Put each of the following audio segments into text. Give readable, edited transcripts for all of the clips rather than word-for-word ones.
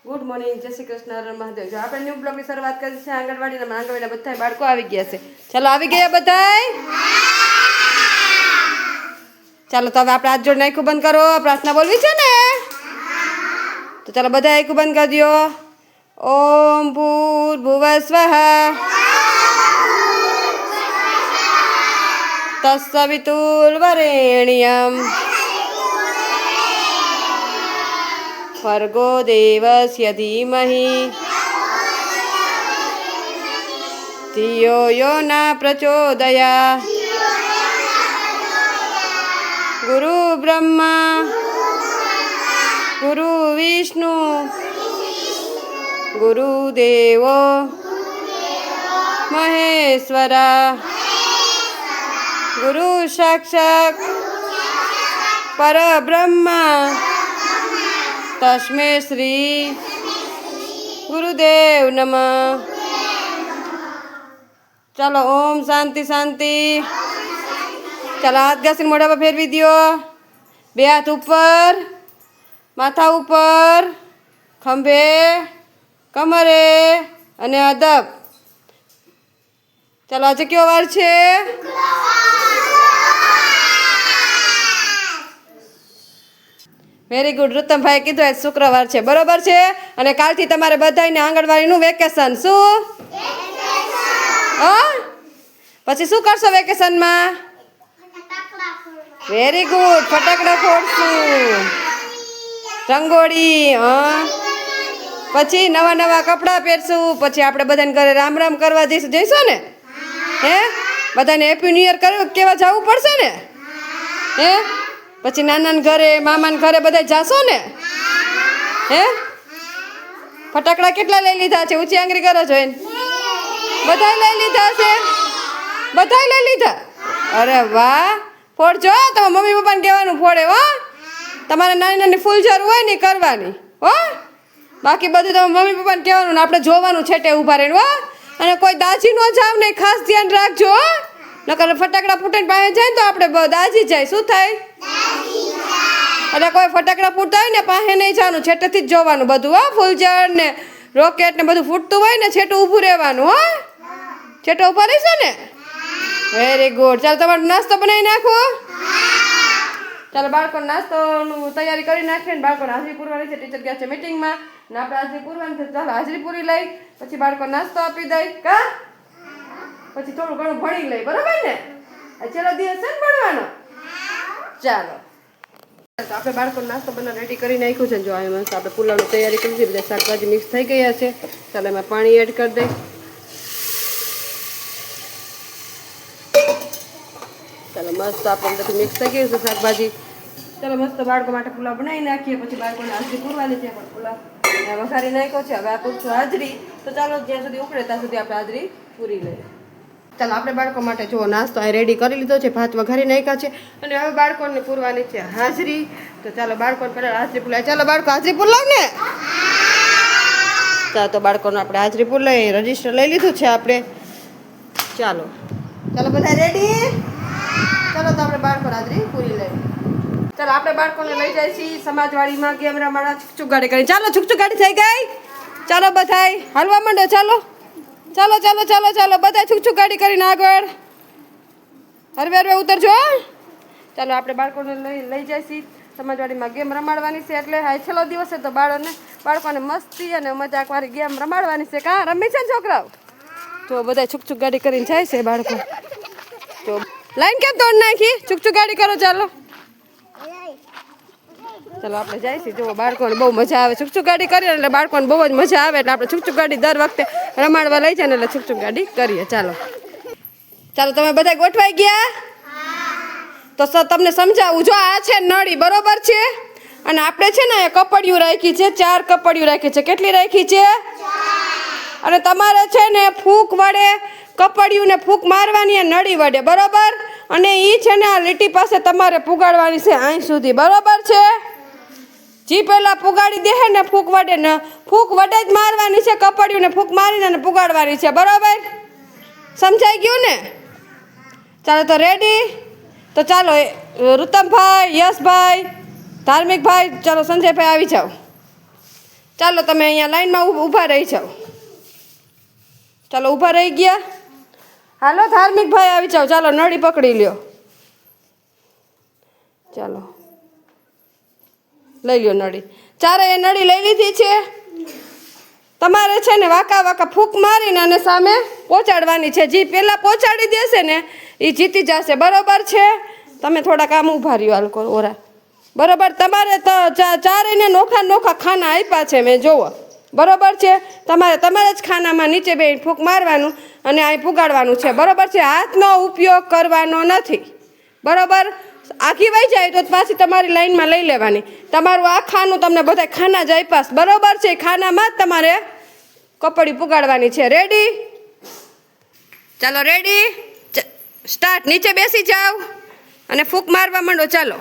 Good morning, જય શ્રી કૃષ્ણ, હર મહાદેવ. જો આપણે ન્યૂ બ્લોગની શરૂઆત કરી છે આંગણવાડીના. આંગણવાડીના બધા બાળકો આવી ગયા છે. ચાલો, આવી ગયા બધાય? ચાલો, તો હવે આપણે હાથ જોડીને આંખું બંધ કરો. પ્રાર્થના બોલવી છે ને? તો ચાલો, બધા આંખું બંધ કરી દો. ઓમ ભૂર્ભુવઃ સ્વઃ તત્સવિતુર્વરેણ્યં ભર્ગો દેવસ્ય ધીમહિ ધિયો યો ના પ્રચોદયાत्. ગુરુ બ્રહ્મા ગુરુ વિષ્ણુ ગુરુદેવો મહેશ્વરા ગુરુ સાક્ષાત પરબ્રહ્મા તસ્મે શ્રી ગુરુદેવ નમઃ. ચાલો, ઓમ શાંતિ શાંતિ. ચાલો, હાથ ઘસીને મોઢા પર ફેરવી દો. બે હાથ ઉપર, માથા ઉપર, ખંભે, કમરે અને અદબ. ચાલો, આજે કયો વાર છે? Very good. રુતમભાઈ કીધું આજ શુક્રવાર છે, બરોબર છે. અને કાલથી તમારે બધાને આંગણવાડીનું વેકેશન. શું? પછી શું કરશો વેકેશનમાં? Very good. ફટાકડા ફોડશું, રંગોળી. પછી નવા નવા કપડાં પહેરશું. પછી આપણે બધાને ઘરે રામ રામ કરવા જઈશું ને? હે, બધાને હેપી ન્યુ યર કેવા જવું પડશે ને? હે, પછી નાનાને ઘરે, મામાને ઘરે બધા જાશો ને? હે, ફટાકડા કેટલા લઈ લીધા છે? ઊંચી આંગળી કરો જોઈને. બધાય લઈ લીધા છે? બધાય લઈ લીધા? અરે વાહ. ફોડજો. તમે મમ્મી પપ્પાને કહેવાનું ફોડે. હો, તમારે નાની નાની ફૂલઝાર હોય ને કરવાની. હો, બાકી બધું તમે મમ્મી પપ્પાને કહેવાનું ને આપણે જોવાનું છેટે ઊભા રહીને. હો, અને કોઈ દાજી ન જાવ ને, ખાસ ધ્યાન રાખજો. નકર ફટાકડા ફૂટીને પાસે જાય ને તો આપણે દાજી જાય. શું થાય? એટલે કોઈ ફટાકડા ફૂટતા હોય ને પાસે નહીં જવાનું, છેટેથી જ જોવાનું બધું. હો, ફૂલઝાડ ને રોકેટ ને બધું ફૂટતું હોય ને છેટું ઊભું રહેવાનું. હો, છેટો ઊભા રહીશો ને? Very good. ચાલો, તમારો નાસ્તો બનાવી નાખો. ચાલો, બાળકોને નાસ્તોનું તૈયારી કરી નાખીએ ને બાળકોને હાજરી પૂરવાની છે. ટીચર ગયા છે મીટિંગમાં ને આપણે હાજરી પૂરવાની છે. ચાલો, હાજરી પૂરી લઈ પછી બાળકોને નાસ્તો આપી દઈ. કા પછી થોડું ઘણું ભણી લઈ. બરાબર ને? આ છેલ્લો દિવસ છે ને ભણવાનો. ચાલો, આપણે બાળકોને નાસ્તો બનાવ રેડી કરી નાખ્યું છે. જો આ મસ્ત આપણે પુલાવની તૈયારી કરી છે. બધા શાકભાજી મિક્સ થઈ ગયા છે. ચાલો, એમાં પાણી એડ કરી દઈ. ચાલો, મસ્ત આપણે બધું મિક્સ થઈ ગયું છે શાકભાજી. ચાલો, મસ્ત બાળકો માટે પુલાવ બનાવી નાખીએ. પછી બાળકોને હાજરી પૂરવાની છે. પણ પુલાવ વઘારી નાખ્યો છે. હવે આ પૂછશું હાજરી. તો ચાલો, જ્યાં સુધી ઉકળે ત્યાં સુધી આપણે હાજરી પૂરી લઈએ. ચાલો, આપણે બાળકો માટે જુઓ નાસ્તો આ રેડી કરી લીધો છે. ભાત વઘારી નાખ્યા છે અને હવે બાળકોને પૂરવાની છે હાજરી. તો ચાલો, બાળકોને પહેલાં હાજરી પૂરાય. ચાલો, બાળકો હાજરી પૂરલાવ ને? ચાલો, તો બાળકોને આપણે હાજરી પૂર લઈએ. રજીસ્ટર લઈ લીધું છે આપણે. ચાલો ચાલો, બધા રેડી? ચાલો, તો આપણે બાળકો હાજરી પૂરી લઈએ. ચાલો, આપણે બાળકોને લઈ જાય છીએ સમાજવાડીમાં ગેમ રમાડવા. છુકછુક ગાડી કરી. ચાલો, છુકછુક ગાડી થઈ ગઈ. ચાલો, બધાય હાલવા માંડો. ચાલો ચાલો ચાલો ચાલો ચાલો, બધા છુકછુક ગાડી કરીને આગળ. હરવે હરવે ઉતરજો. ચાલો, આપણે બાળકોને લઈ જાય છીએ સમાજવાડીમાં ગેમ રમાડવાની છે. એટલે આ છેલ્લો દિવસ છે તો બાળકોને મસ્તી અને મજાકવાળી ગેમ રમાડવાની છે. કાં રમી છે ને છોકરાઓ? જો બધા છુકછુક ગાડી કરીને જાય છે બાળકો. જો લાઈન કેમ તોડ નાખી? છુકછુક ગાડી કરો. ચાલો ચાલો, આપણે જાય છીએ. જો બાળકોને બહુ મજા આવે છુકછુક ગાડી કરીએ એટલે બાળકોને બહુ જ મજા આવે. એટલે આપણે છુકછુક ગાડી દર વખતે રમાડવા લઈ જાય ને એટલે છુકછુક ગાડી કરીએ. ચાલો ચાલો, તમે બધા ગોઠવાઈ ગયા? તો તમને સમજાવું. જો આ છે નળી, બરોબર છે? અને આપણે છે ને કપડિયું રાખી છે. 4 કપડિયું રાખી છે. કેટલી રાખી છે? અને તમારે છે ને ફૂંક વડે કપડિયું ને ફૂંક મારવાની નળી વડે, બરોબર? અને એ છે ને આ લીટી પાસે તમારે પુગાડવાની છે અહીં સુધી, બરોબર છે? જી પહેલાં પુગાડી દે ને ફૂંક વડે ને ફૂંક વડે જ મારવાની છે. કપડિયું ને ફૂંક મારીને પુગાડવાની છે, બરોબર? સમજાઈ ગયું ને? ચાલો, તો રેડી? તો ચાલો, રુતમભાઈ, યશભાઈ, ધાર્મિકભાઈ, ચાલો સંજયભાઈ આવી જાઓ. ચાલો તમે અહીંયા લાઈનમાં ઊભા રહી જાઓ. ચાલો ઊભા રહી ગયા. હાલો ધાર્મિક ભાઈ આવી જાઓ. ચાલો નળી પકડી લ્યો. ચાલો લઈ લ્યો નળી. ચારે એ નળી લઈ લીધી છે. તમારે છે ને વાંકા વાંકા ફૂંક મારીને અને સામે પહોંચાડવાની છે. જે પહેલાં પહોંચાડી દેશે ને એ જીતી જશે. બરોબર છે? તમે થોડાક આમ ઊભા રહ્યો હાલ ઓરા. બરોબર. તમારે તો ચારેને નોખા નોખા ખાના આપ્યા છે મેં જોવો. બરોબર છે? તમારે જ ખાનામાં નીચે બેસીને ફૂંક મારવાનું અને અહીં પુગાડવાનું છે. બરોબર છે? હાથનો ઉપયોગ કરવાનો નથી. બરોબર? આખી વહી જાય તો પાછી તમારી લાઈનમાં લઈ લેવાની. તમારું આ ખાનું તમને બધા ખાના જ આપ્યા. બરોબર છે? ખાનામાં જ તમારે કપડી પુગાડવાની છે. રેડી? ચાલો રેડી સ્ટાર્ટ. નીચે બેસી જાઓ અને ફૂંક મારવા માંડો. ચાલો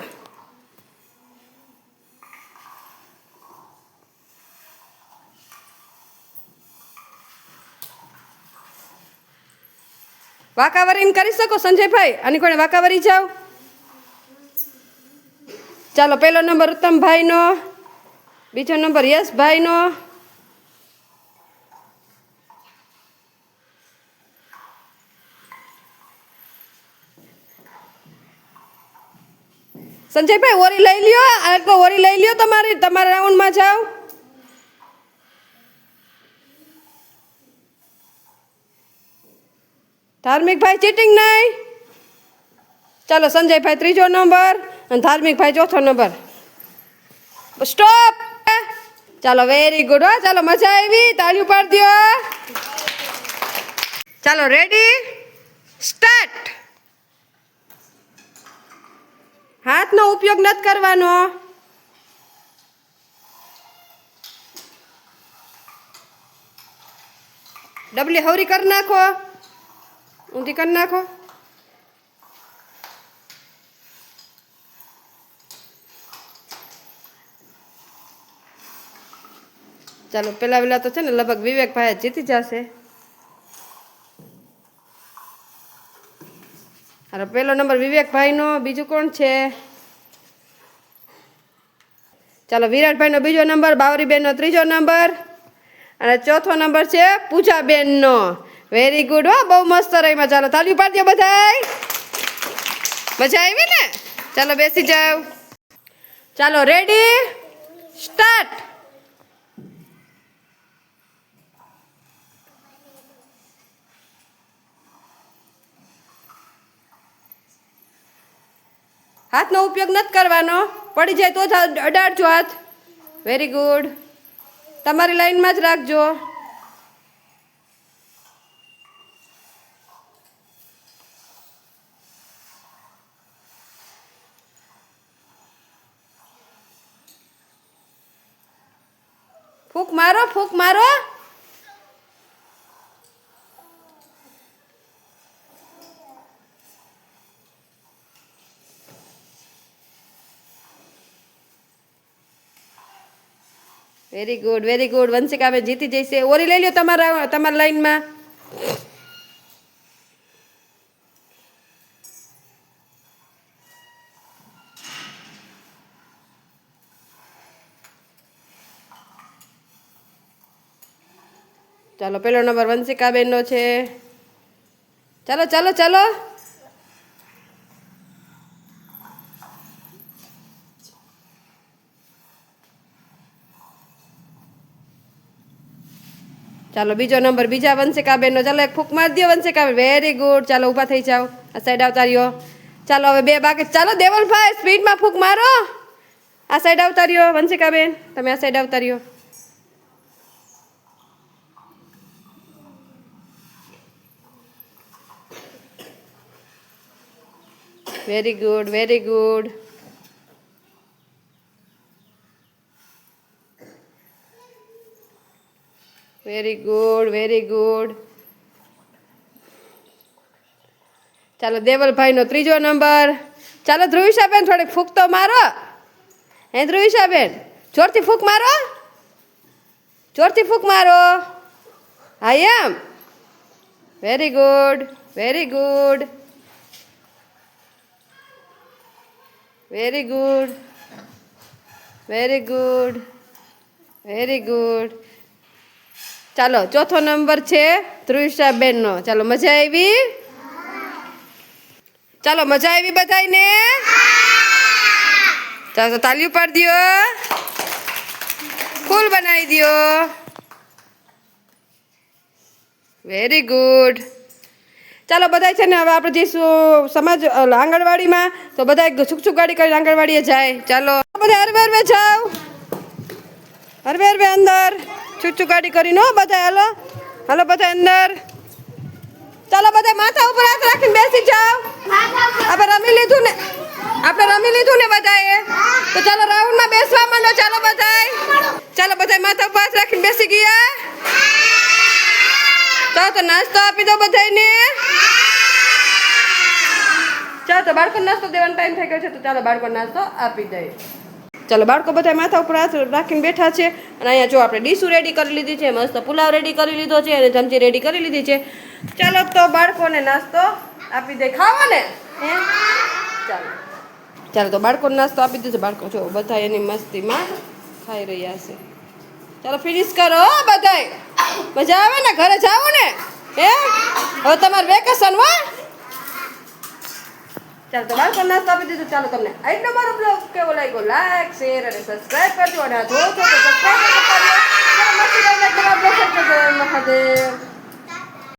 વાંકાવરીને કરી શકો સંજયભાઈ? આની કોણે વાંકાવરી જાઓ. ચાલો પહેલો નંબર ઉત્તમભાઈનો, બીજો નંબર યશભાઈનો, સંજયભાઈ ઓરી લઈ લ્યો. આ ઓરી લઈ લ્યો. તમારા રાઉન્ડમાં જાઓ. ધાર્મિકભાઈ ચીટિંગ નહીં. ચાલો સંજયભાઈ ત્રીજો નંબર અને ધાર્મિકભાઈ ચોથો નંબર. સ્ટોપ. ચાલો વેરી ગુડ. હો ચાલો મજા આવી. તાળીઓ પાડી દો. ચાલો રેડી સ્ટાર્ટ. હાથનો ઉપયોગ નથી કરવાનો. ડબલી હવરી કરી નાખો. ઊંધી કરી નાખો. ચાલો પેલા તો છે ને લગભગ વિવેકભાઈ જીતી જશે. હાલો પહેલો નંબર વિવેકભાઈનો. બીજું કોણ છે? ચાલો વિરાટભાઈનો બીજો નંબર, બાવરીબેનનો ત્રીજો નંબર અને ચોથો નંબર છે પૂજાબેનનો. Very good. હો બહુ મસ્ત રહીમાં. ચાલો તાળીઓ પાડી દો બધાય. મજા આવી ને? ચાલો બેસી જાઓ. ચાલો રેડી સ્ટાર્ટ. હાથનો ઉપયોગ નથી કરવાનો. પડી જાય તો જ અડાડજો હાથ. Very good. તમારી લાઈનમાં જ રાખજો. ફૂંક મારો, ફૂંક મારો. Very good, very good. વંશિકાબેન જીતી જશે. ઓરી લઈ લ્યો તમારા લાઈનમાં. ચાલો પેલો નંબર વંશિકાબેનનો છે. ચાલો ચાલો ચાલો. ચાલો બીજો નંબર બીજા વંશિકાબેનનો. ચાલો એક ફૂંક મારી દો વંશિકાબેન. Very good. ચાલો ઊભા થઈ જાઓ. આ સાઈડ આવતા રહ્યો. ચાલો હવે બે બાકી. ચાલો દેવલભાઈ સ્પીડમાં ફૂંક મારો. આ સાઈડ આવતા રહ્યો. વંશિકાબેન તમે આ સાઈડ આવતા રહ્યો. Very good, very good. Very good, very good. ચાલો દેવલભાઈનો ત્રીજો નંબર. ચાલો ધ્રુવિશાબેન થોડીક ફૂંક તો મારો. હે ધ્રુવિશાબેન જોરથી ફૂંક મારો. જોરથી ફૂંક મારો. હા એમ. Very good, very good. Very good, very good. Very good. ચાલો ચોથો નંબર છે ધ્રુવિશાબેનનો. ચાલો મજા આવી? ચાલો મજા આવી બધાને? ચાલો તાલીઓ પાડી દો, ફૂલ બનાવી દો. Very good. ચાલો બધા છે ને હવે આપણે જઈશું સમાજ આંગણવાડીમાં, તો બધા છુક ગાડી કરીને આંગણવાડીએ જાય. ચાલો બધા હરવે જાઓ, હરવે અંદર છુક ગાડી કરીને. હો બધા હાલો હાલો બધા અંદર. ચાલો બધા માથા ઉપર હાથ રાખીને બેસી જાઓ. આપણે રમી લીધું ને બધાએ, તો ચાલો રાઉન્ડમાં બેસવા માંડો. ચાલો બધા માથા ઉપર હાથ રાખીને બેસી ગયા. ચાલો તો નાસ્તો આપી દો બધાને. ચાલો તો બાળકોને નાસ્તો દેવાનો ટાઈમ થઈ ગયો છે, તો ચાલો બાળકોને નાસ્તો આપી દઈએ. ચાલો બાળકો બધા માથા ઉપર હાથ રાખીને બેઠા છે. અને અહીંયા જો આપણે ડીશું રેડી કરી લીધી છે, મસ્ત પુલાવ રેડી કરી લીધો છે અને ચમચી રેડી કરી લીધી છે. ચાલો તો બાળકોને નાસ્તો આપી દે. ખાવા ને? ચાલો તો બાળકોને નાસ્તો આપી દીધો. બાળકો જો બધા એની મસ્તીમાં ખાઈ રહ્યા છે. ચાલો ફિનિશ કરો બધાય. મજા આવે ને? ઘરે જાવ ને? હવે તમારે વેકેશન હો. ચાલો તો બાળકો નાસ્તો આપી દીધો. ચાલો તમને આજનો મારો બ્લોગ કેવો લાગ્યો? લાઈક, શેર અને સબસ્ક્રાઈબ કરજો. અને આ જો છો તો સબસ્ક્રાઈબ કરજો. મહાદેવ.